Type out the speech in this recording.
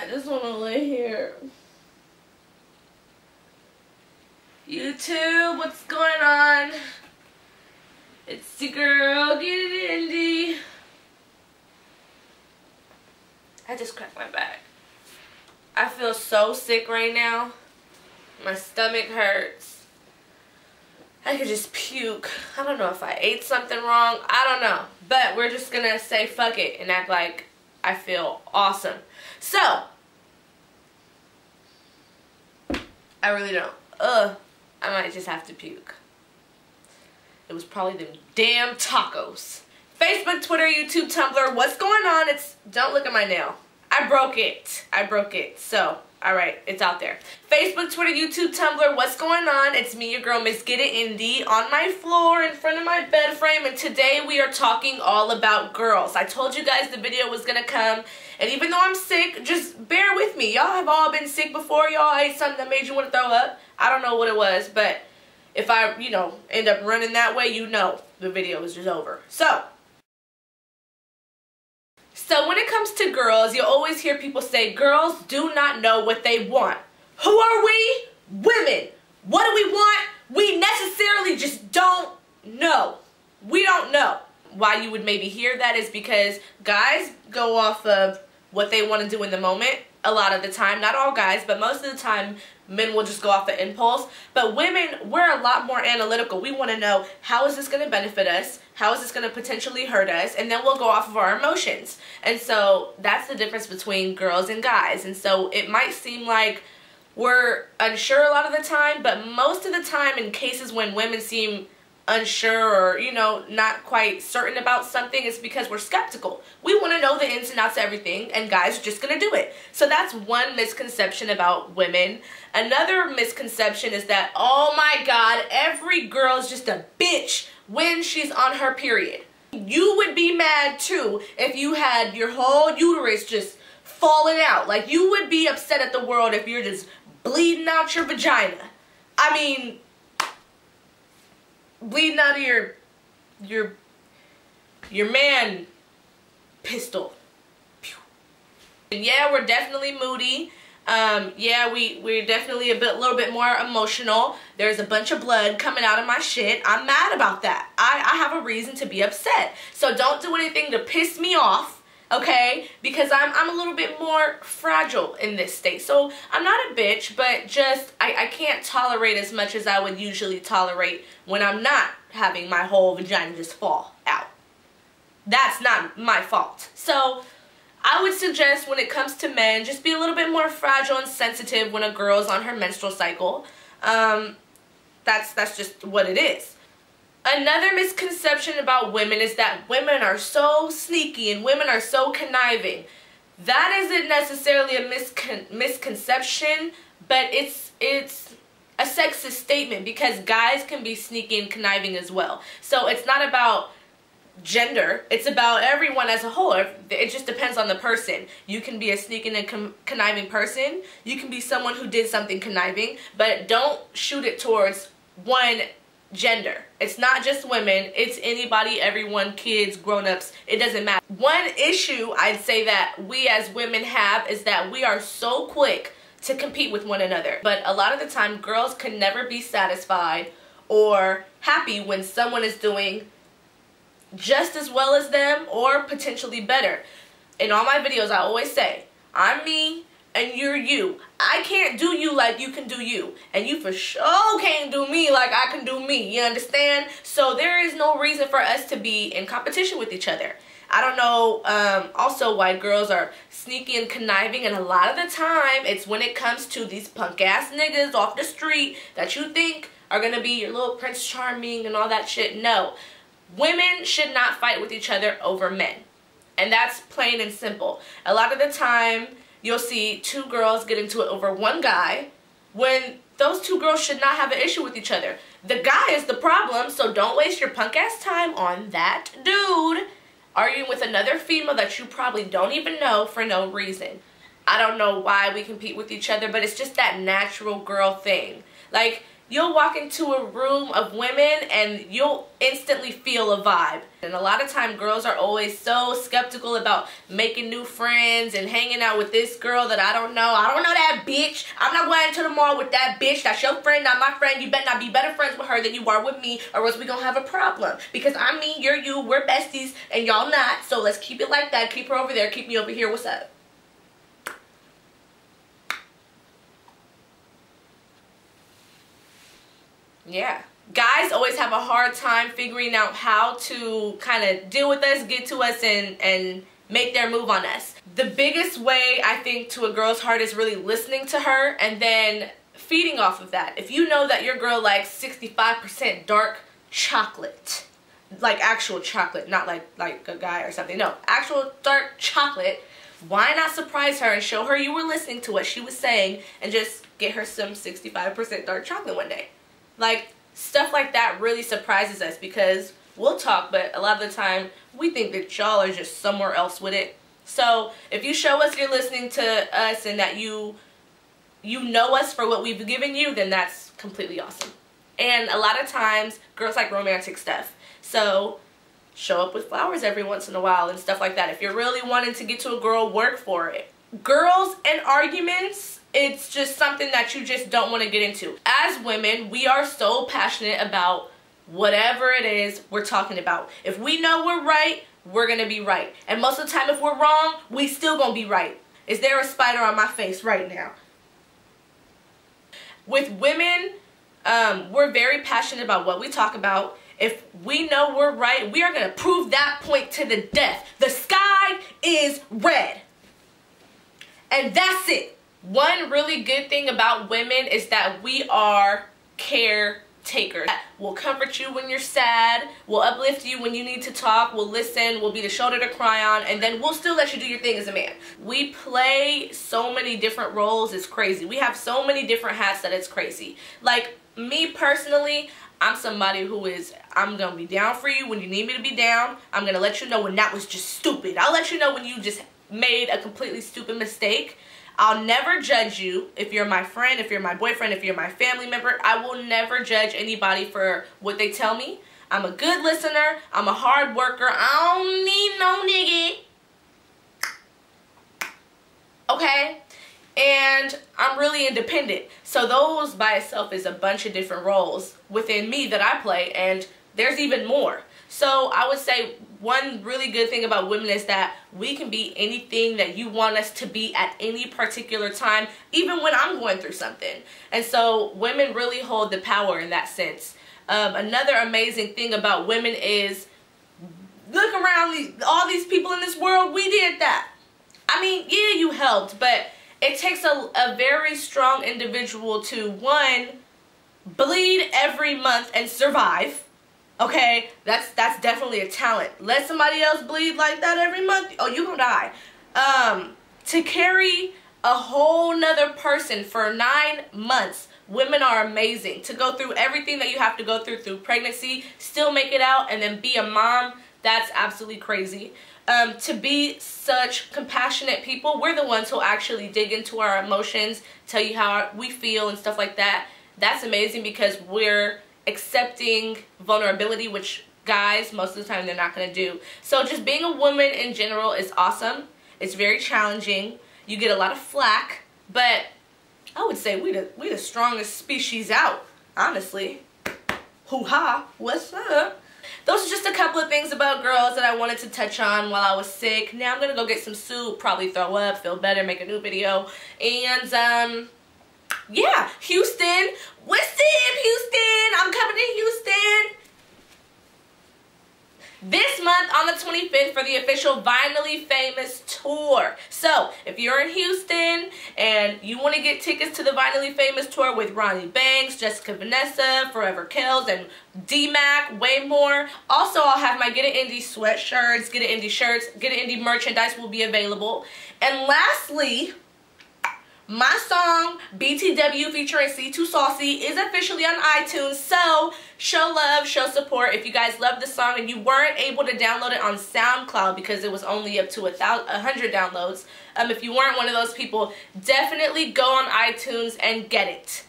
I just want to lay here. YouTube, what's going on? It's the girl, Get It Indy. I just cracked my back. I feel so sick right now. My stomach hurts. I could just puke. I don't know if I ate something wrong. I don't know. But we're just gonna say fuck it and act like I feel awesome. So, I really don't. I might just have to puke. It was probably them damn tacos. Facebook, Twitter, YouTube, Tumblr. What's going on? Don't look at my nail. I broke it. So, alright, it's out there. Facebook, Twitter, YouTube, Tumblr. What's going on? It's me, your girl, Miss Get It Indy, on my floor in front of my bed frame. And today we are talking all about girls. I told you guys the video was going to come. And even though I'm sick, just bear with me. Y'all have all been sick before. Y'all ate something that made you want to throw up. I don't know what it was, but if I, end up running that way, the video is just over. So when it comes to girls, you always hear people say, girls do not know what they want. Who are we? Women. What do we want? We necessarily just don't know. We don't know. Why you would maybe hear that is because guys go off of what they want to do in the moment a lot of the time. Not all guys, but most of the time men will just go off the impulse. But women, we're a lot more analytical. We want to know, how is this going to benefit us? How is this going to potentially hurt us? And then we'll go off of our emotions. And so that's the difference between girls and guys. And so it might seem like we're unsure a lot of the time, but most of the time in cases when women seem unsure or, not quite certain about something, it's because we're skeptical. We want to know the ins and outs of everything, and guys are just going to do it. So that's one misconception about women. Another misconception is that, oh my God, every girl is just a bitch when she's on her period. You would be mad too if you had your whole uterus just falling out. Like, you would be upset at the world if you're just bleeding out your vagina. I mean, bleeding out of your man pistol. And yeah, we're definitely moody. Yeah, we're definitely a little bit more emotional. There's a bunch of blood coming out of my shit. I'm mad about that. I have a reason to be upset. So don't do anything to piss me off, okay? Because I'm a little bit more fragile in this state. So I'm not a bitch, but just I can't tolerate as much as I would usually tolerate when I'm not having my whole vagina just fall out. That's not my fault. So I would suggest when it comes to men, just be a little bit more fragile and sensitive when a girl's on her menstrual cycle. That's just what it is. Another misconception about women is that women are so sneaky and women are so conniving. That isn't necessarily a misconception, but it's a sexist statement because guys can be sneaky and conniving as well. So it's not about gender, it's about everyone as a whole. It just depends on the person. You can be a sneaking and conniving person. You can be someone who did something conniving, but don't shoot it towards one gender. It's not just women, it's anybody, everyone, kids, grown-ups, it doesn't matter. One issue I'd say that we as women have is that we are so quick to compete with one another. But a lot of the time, girls can never be satisfied or happy when someone is doing just as well as them or potentially better. In all my videos, I always say, I'm me and you're you. I can't do you like you can do you. And you for sure can't do me like I can do me. You understand? So there is no reason for us to be in competition with each other. I don't know also why girls are sneaky and conniving, and a lot of the time it's when it comes to these punk ass niggas off the street that you think are gonna be your little Prince Charming and all that shit. No. Women should not fight with each other over men. And that's plain and simple. A lot of the time, you'll see two girls get into it over one guy when those two girls should not have an issue with each other. The guy is the problem, so don't waste your punk ass time on that dude arguing with another female that you probably don't even know for no reason. I don't know why we compete with each other, but it's just that natural girl thing. Like, You'll walk into a room of women and you'll instantly feel a vibe. And a lot of time girls are always so skeptical about making new friends and hanging out with this girl that I don't know. I don't know that bitch. I'm not going to the mall with that bitch. That's your friend, not my friend. You better not be better friends with her than you are with me, or else we gonna have a problem. Because I'm me, you're you, we're besties, and y'all not. So let's keep it like that. Keep her over there, keep me over here. What's up? Yeah. Guys always have a hard time figuring out how to kind of deal with us, get to us, and make their move on us. The biggest way, I think, to a girl's heart is really listening to her and then feeding off of that. If you know that your girl likes 65% dark chocolate, like actual chocolate, not like a guy or something, no, actual dark chocolate, why not surprise her and show her you were listening to what she was saying and just get her some 65% dark chocolate one day? Like, stuff like that really surprises us because we'll talk, but a lot of the time we think that y'all are just somewhere else with it. So if you show us you're listening to us and that you know us for what we've given you, then that's completely awesome. And a lot of times girls like romantic stuff. So show up with flowers every once in a while and stuff like that. If you're really wanting to get to a girl, work for it. Girls and arguments, it's just something that you just don't want to get into. As women, we are so passionate about whatever it is we're talking about. If we know we're right, we're going to be right. And most of the time, if we're wrong, we still going to be right. Is there a spider on my face right now? With women, we're very passionate about what we talk about. If we know we're right, we are going to prove that point to the death. The sky is red. And that's it. One really good thing about women is that we are caretakers. We'll comfort you when you're sad, we'll uplift you when you need to talk, we'll listen, we'll be the shoulder to cry on, and then we'll still let you do your thing as a man. We play so many different roles, it's crazy. We have so many different hats that it's crazy. Like, me personally, I'm somebody who I'm gonna be down for you when you need me to be down. I'm gonna let you know when that was just stupid. I'll let you know when you just made a completely stupid mistake. I'll never judge you if you're my friend, if you're my boyfriend, if you're my family member. I will never judge anybody for what they tell me. I'm a good listener. I'm a hard worker. I don't need no nigga. Okay? And I'm really independent. So those by itself is a bunch of different roles within me that I play, and there's even more. So I would say one really good thing about women is that we can be anything that you want us to be at any particular time, even when I'm going through something. And so women really hold the power in that sense. Another amazing thing about women is, look around, all these people in this world, we did that. I mean, yeah, you helped, but it takes a very strong individual to, one, bleed every month and survive. Okay, that's definitely a talent. Let somebody else bleed like that every month, oh, you gonna die. To carry a whole nother person for 9 months, women are amazing. To go through everything that you have to go through pregnancy, still make it out, and then be a mom, that's absolutely crazy. To be such compassionate people, we're the ones who actually dig into our emotions, tell you how we feel and stuff like that. That's amazing because we're accepting vulnerability, which guys most of the time they're not going to do. So just being a woman in general is awesome. It's very challenging. You get a lot of flack, but I would say we the strongest species out, honestly. Hoo-ha, what's up? Those are just a couple of things about girls that I wanted to touch on while I was sick. Now I'm gonna go get some soup, probably throw up, feel better, make a new video, and yeah, Houston. What's up, Houston? I'm coming to Houston this month on the 25th for the official Vinally Famous tour. So, if you're in Houston and you want to get tickets to the Vinally Famous tour with Ronnie Banks, Jessica Vanessa, Forever Kells, and D-Mac, way more. Also, I'll have my Get It Indie sweatshirts, Get It Indie shirts, Get It Indie merchandise will be available. And lastly, my song, BTW featuring C2 Saucy, is officially on iTunes, so show love, show support. If you guys love the song and you weren't able to download it on SoundCloud because it was only up to 100 downloads, if you weren't one of those people, definitely go on iTunes and get it.